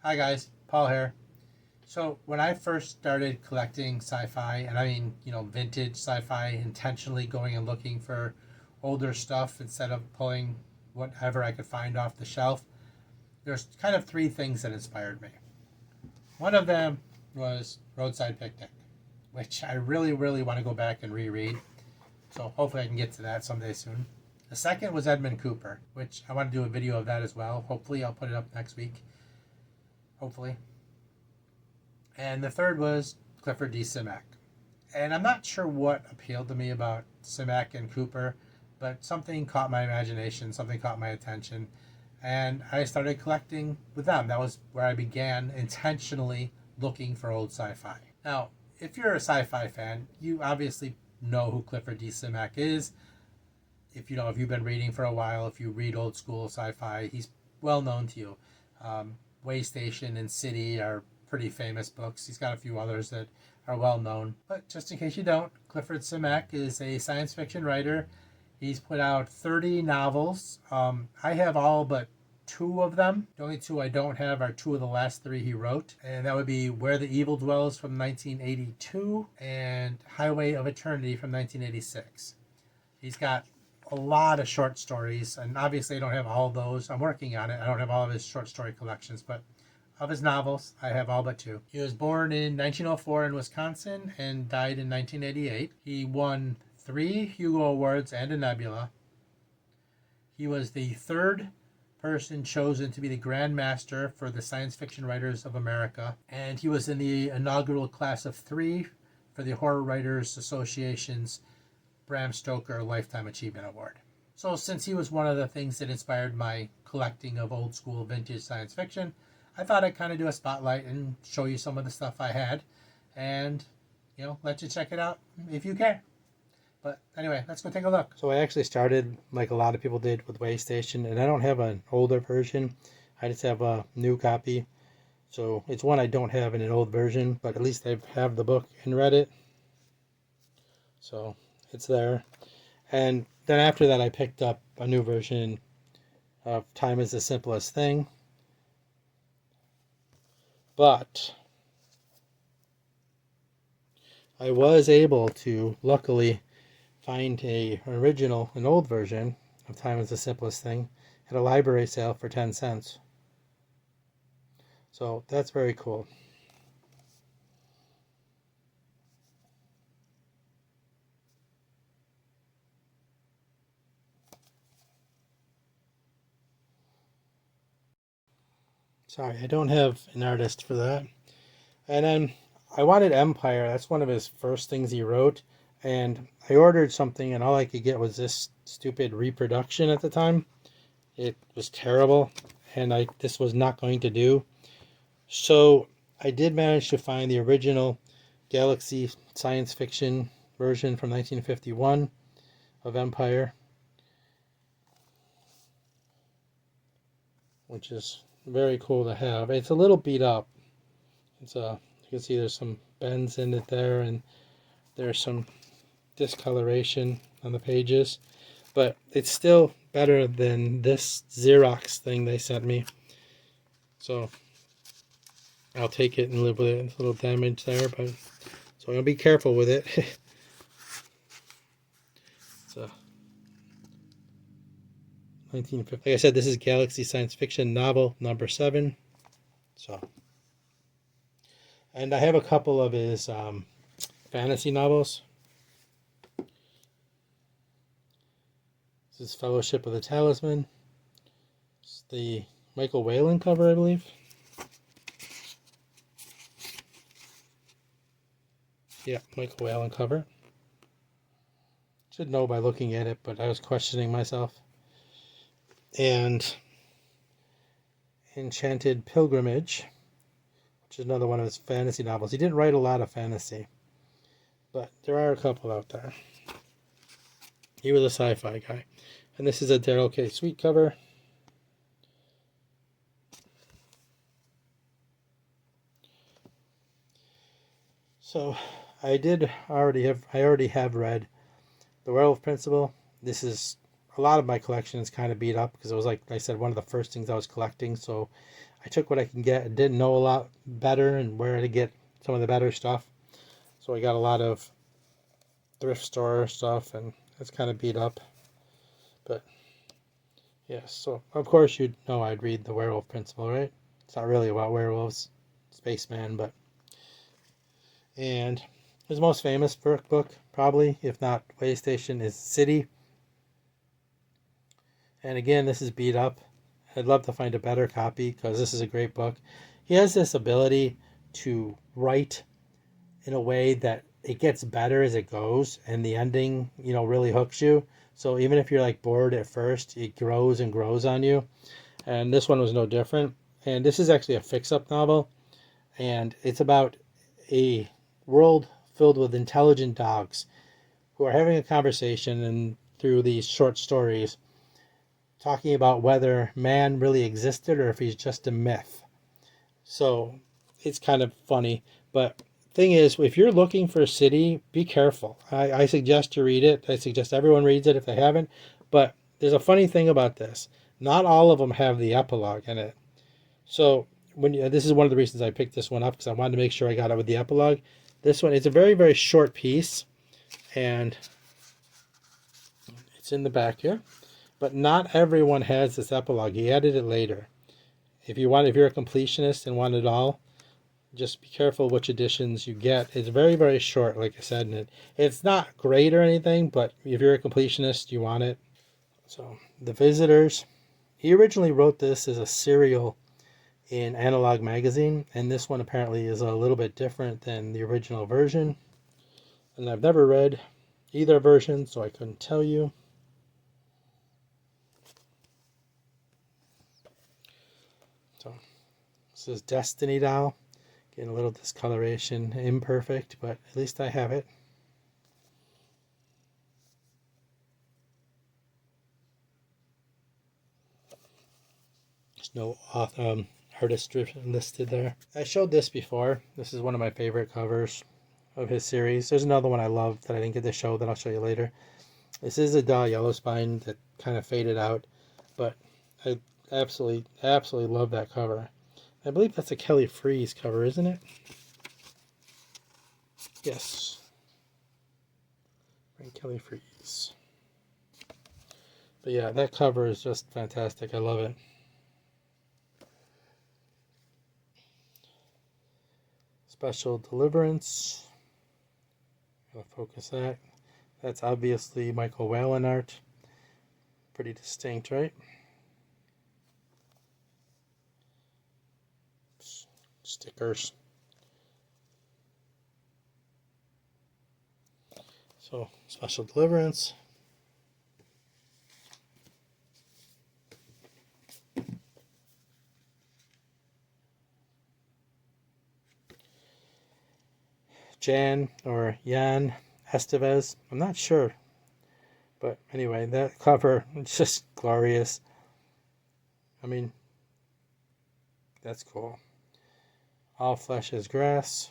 Hi guys, Paul here. So when I first started collecting sci-fi, and I mean, vintage sci-fi, intentionally going and looking for older stuff instead of pulling whatever I could find off the shelf, there's kind of three things that inspired me. One of them was Roadside Picnic, which I really, really want to go back and reread. So hopefully I can get to that someday soon. The second was Edmund Cooper, which I want to do a video of that as well. Hopefully I'll put it up next week. Hopefully. And the third was Clifford D. Simak. And I'm not sure what appealed to me about Simak and Cooper, but something caught my imagination, something caught my attention, and I started collecting with them. That was where I began intentionally looking for old sci-fi. Now, if you're a sci-fi fan, you obviously know who Clifford D. Simak is. If you've been reading for a while, if you read old school sci-fi, he's well known to you. Waystation and City are pretty famous books. He's got a few others that are well known. But just in case you don't, Clifford Simak is a science fiction writer. He's put out 30 novels. I have all but two of them. The only two I don't have are two of the last three he wrote. And that would be Where the Evil Dwells from 1982 and Highway of Eternity from 1986. He's got a lot of short stories, and obviously I don't have all those. I'm working on it. I don't have all of his short story collections, but of his novels, I have all but two. He was born in 1904 in Wisconsin and died in 1988. He won 3 Hugo Awards and a Nebula. He was the third person chosen to be the Grand Master for the Science Fiction Writers of America, and he was in the inaugural class of 3 for the Horror Writers Association's Bram Stoker Lifetime Achievement Award. So since he was one of the things that inspired my collecting of old school vintage science fiction, I thought I'd kind of do a spotlight and show you some of the stuff I had and, let you check it out if you care. But anyway, let's go take a look. So I actually started like a lot of people did with Waystation, and I don't have an older version. I just have a new copy. So it's one I don't have in an old version, but at least I have the book and read it. So it's there. And then after that I picked up a new version of Time is the Simplest Thing. But I was able to luckily find an old version of Time is the Simplest Thing at a library sale for 10 cents. So that's very cool. Sorry, I don't have an artist for that. And then I wanted Empire. That's one of his first things he wrote. And I ordered something, and all I could get was this stupid reproduction at the time. It was terrible, and this was not going to do. So I did manage to find the original Galaxy science fiction version from 1951 of Empire, which is very cool to have. It's a little beat up. You can see there's some bends in it there, and there's some discoloration on the pages, but it's still better than this Xerox thing they sent me. So I'll take it and live with it. It's a little damage there, but so I'm gonna be careful with it. It's a 1950. Like I said, this is Galaxy Science Fiction novel number 7. So, and I have a couple of his fantasy novels. This is Fellowship of the Talisman. It's the Michael Whalen cover, I believe. Yeah, Michael Whalen cover. Should know by looking at it, but I was questioning myself. And Enchanted Pilgrimage, which is another one of his fantasy novels. He didn't write a lot of fantasy, but there are a couple out there. He was a sci-fi guy. And this is a Daryl K. Sweet cover. So I already have read The Werewolf Principle. This is a lot of my collection is kind of beat up because it was, like I said, one of the first things I was collecting. So I took what I can get and didn't know a lot better and where to get some of the better stuff. So I got a lot of thrift store stuff, and it's kind of beat up. But yes, so of course you'd know I'd read The Werewolf Principle, right? It's not really about werewolves, Spaceman, but and his most famous book, probably, if not Waystation, is City. And again, this is beat up. I'd love to find a better copy because this is a great book. He has this ability to write in a way that it gets better as it goes, and the ending, really hooks you. So even if you're like bored at first, it grows and grows on you. And this one was no different. And this is actually a fix-up novel, and it's about a world filled with intelligent dogs who are having a conversation, and through these short stories talking about whether man really existed or if he's just a myth. So it's kind of funny. But thing is, if you're looking for a city, be careful. I suggest you read it. I suggest everyone reads it if they haven't. But there's a funny thing about this. Not all of them have the epilogue in it. So this is one of the reasons I picked this one up, because I wanted to make sure I got it with the epilogue. This one, it's a very, very short piece, and it's in the back here. But not everyone has this epilogue. He added it later. If you're a completionist and want it all, just be careful which editions you get. It's very, very short, like I said, and it's not great or anything, but if you're a completionist, you want it. So, The Visitors. He originally wrote this as a serial in Analog Magazine, and this one apparently is a little bit different than the original version. And I've never read either version, so I couldn't tell you. So this is Destiny Doll. Getting a little discoloration, imperfect, but at least I have it. There's no artist listed there. I showed this before. This is one of my favorite covers of his series. There's another one I love that I didn't get to show that I'll show you later. This is a doll yellow spine that kind of faded out, but I absolutely love that cover. I believe that's a Kelly Freas cover, isn't it? Yes. Right, Kelly Freas. But yeah, that cover is just fantastic. I love it. Special Deliverance. Gonna focus that. That's obviously Michael Whalen art. Pretty distinct, right? Stickers. So, Special Deliverance. Jan Estevez. I'm not sure. But anyway, that cover is just glorious. I mean, that's cool. All Flesh is Grass.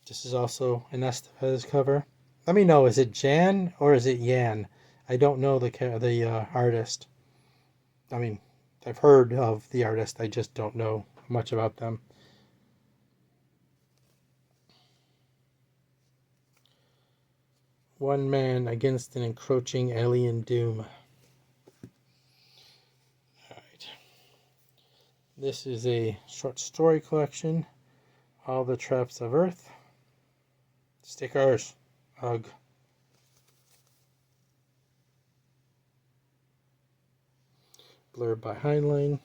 This is also an Estevez cover. Let me know, is it Jan or is it Yan? I don't know the artist. I mean, I've heard of the artist. I just don't know much about them. One Man Against an Encroaching Alien Doom. Alright. This is a short story collection. All the Traps of Earth. Stickers. Ugh. Blurred by Heinlein.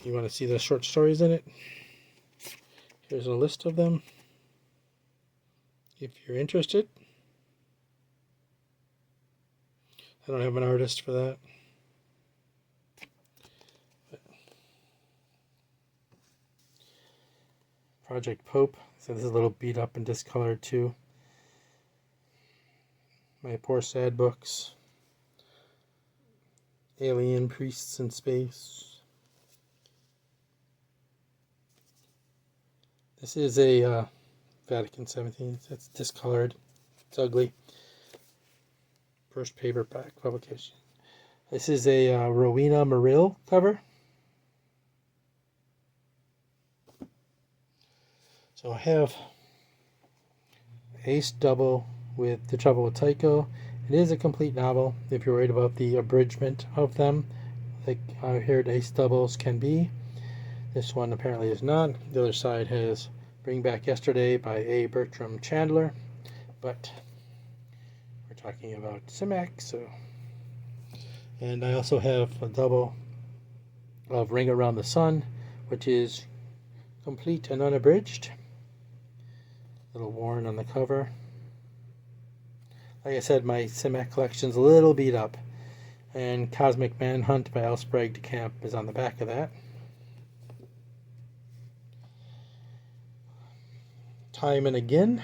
You want to see the short stories in it? Here's a list of them, if you're interested. I don't have an artist for that. But Project Pope. So this is a little beat up and discolored too. My Poor Sad books. Alien Priests in Space. This is a Vatican 17. It's discolored. It's ugly. First paperback publication. This is a Rowena Merrill cover. So I have Ace Double with The Trouble with Tycho. It is a complete novel if you're worried about the abridgment of them, like I heard Ace Doubles can be. This one apparently is not. The other side has Bring Back Yesterday by A. Bertram Chandler, but we're talking about Simak, so. And I also have a double of Ring Around the Sun, which is complete and unabridged. A little worn on the cover. Like I said, my Simak collection's a little beat up. And Cosmic Manhunt by L. Sprague de Camp is on the back of that. Time and Again.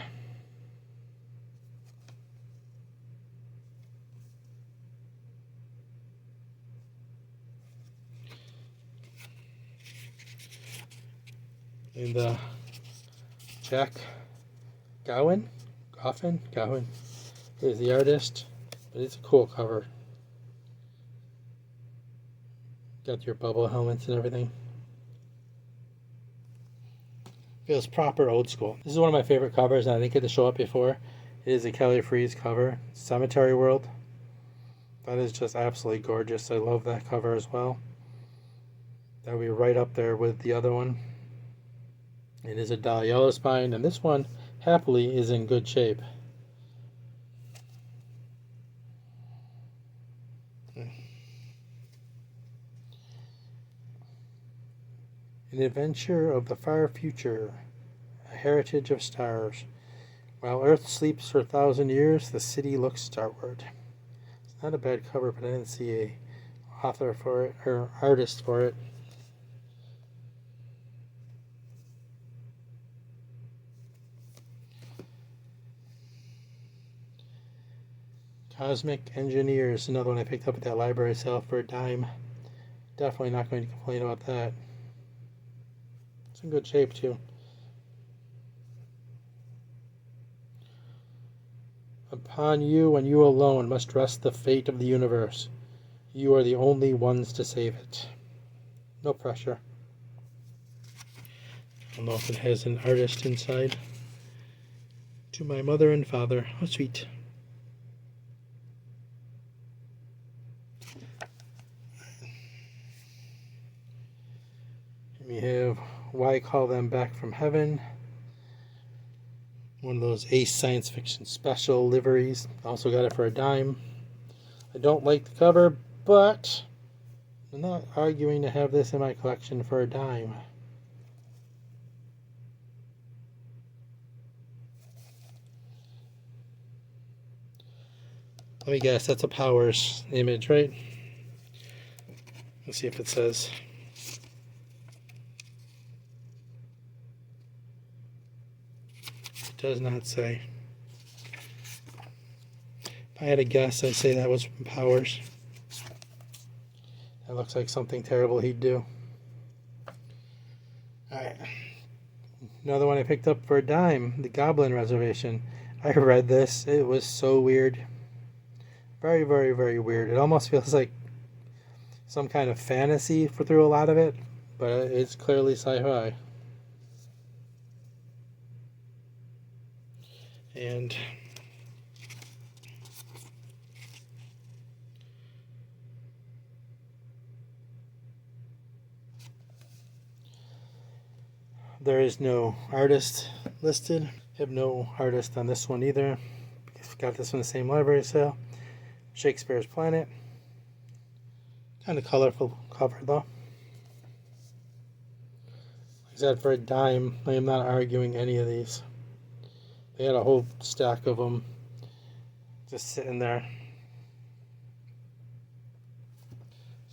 And Jack Gowan is the artist, but it's a cool cover. Got your bubble helmets and everything. Feels proper old school. This is one of my favorite covers, and I didn't get to show it before. It is a Kelly Freas cover, Cemetery World. That is just absolutely gorgeous. I love that cover as well. That would be right up there with the other one. It is a Dal Yellow spine, and this one, happily, is in good shape. An Adventure of the Far Future, A Heritage of Stars. While Earth sleeps for 1,000 years, the city looks starward. It's not a bad cover, but I didn't see a author for it, or artist for it. Cosmic Engineers, another one I picked up at that library sale for a dime. Definitely not going to complain about that. It's in good shape too. Upon you and you alone must rest the fate of the universe. You are the only ones to save it. No pressure. I don't know if it has an artist inside. To my mother and father. How sweet. We have Why Call Them Back from Heaven. One of those Ace Science Fiction Special liveries. Also got it for a dime. I don't like the cover, but I'm not arguing to have this in my collection for a dime. Let me guess, that's a Powers image, right? Let's see if it says. It does not say. If I had a guess, I'd say that was from Powers. That looks like something terrible he'd do. Alright. Another one I picked up for a dime, The Goblin Reservation. I read this. It was so weird. Very, very, very weird. It almost feels like some kind of fantasy through a lot of it, but it's clearly sci-fi. And there is no artist listed. I have no artist on this one either. Got this from the same library sale. Shakespeare's Planet. Kind of colorful cover though. Like I said, for a dime, I am not arguing any of these. They had a whole stack of them just sitting there.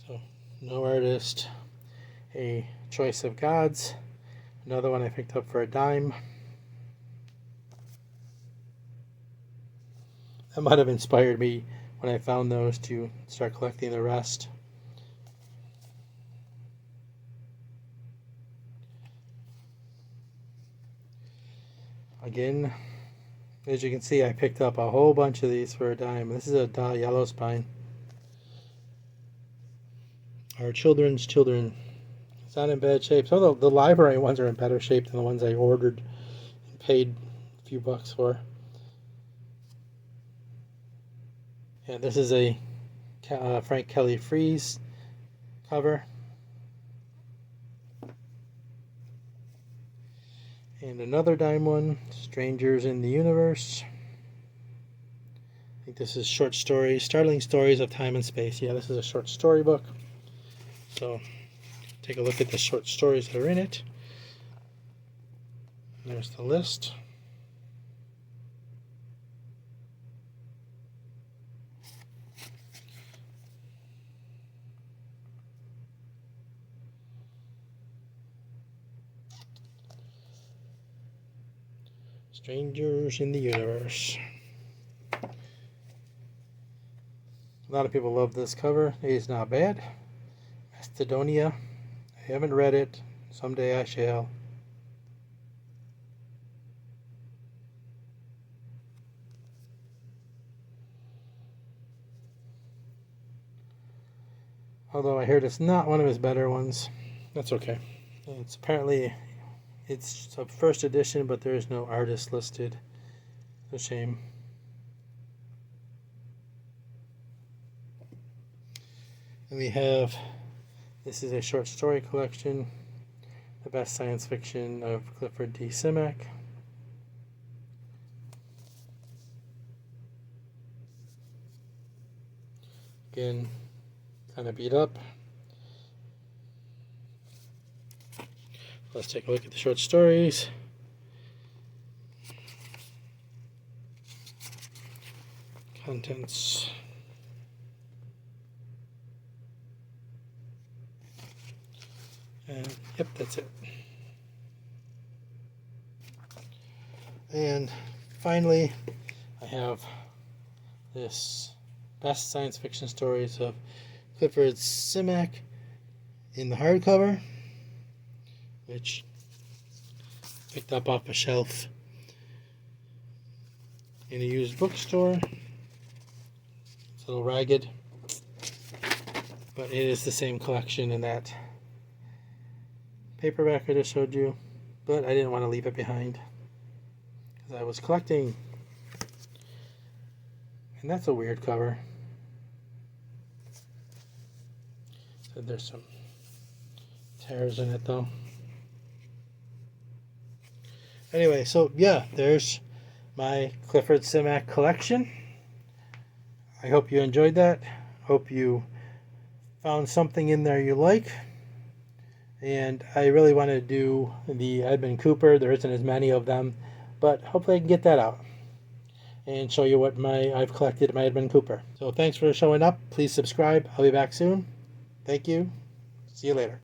So, no artist. A Choice of Gods. Another one I picked up for a dime. That might have inspired me when I found those to start collecting the rest. Again, as you can see, I picked up a whole bunch of these for a dime. This is a yellow spine. Our children's children. It's not in bad shape. Some of the library ones are in better shape than the ones I ordered and paid a few bucks for. And this is a Frank Kelly Freeze cover. And another dime one, Strangers in the Universe. I think this is short stories, Startling Stories of Time and Space. Yeah, this is a short story book. So take a look at the short stories that are in it. There's the list. Strangers in the Universe. A lot of people love this cover. It is not bad. Macedonia. I haven't read it. Someday I shall. Although I heard it's not one of his better ones. That's okay. It's apparently it's a first edition, but there is no artist listed. It's a shame. And we have, this is a short story collection, The Best Science Fiction of Clifford D. Simak. Again, kind of beat up. Let's take a look at the short stories. Contents. And yep, that's it. And finally, I have this Best Science Fiction Stories of Clifford Simak in the hardcover, which picked up off a shelf in a used bookstore. It's a little ragged, but it is the same collection in that paperback I just showed you, but I didn't want to leave it behind because I was collecting. And that's a weird cover. So there's some tears in it though. Anyway, so yeah, there's my Clifford Simak collection. I hope you enjoyed that. Hope you found something in there you like. And I really want to do the Edmund Cooper. There isn't as many of them, but hopefully I can get that out and show you what I've collected at my Edmund Cooper. So thanks for showing up. Please subscribe. I'll be back soon. Thank you. See you later.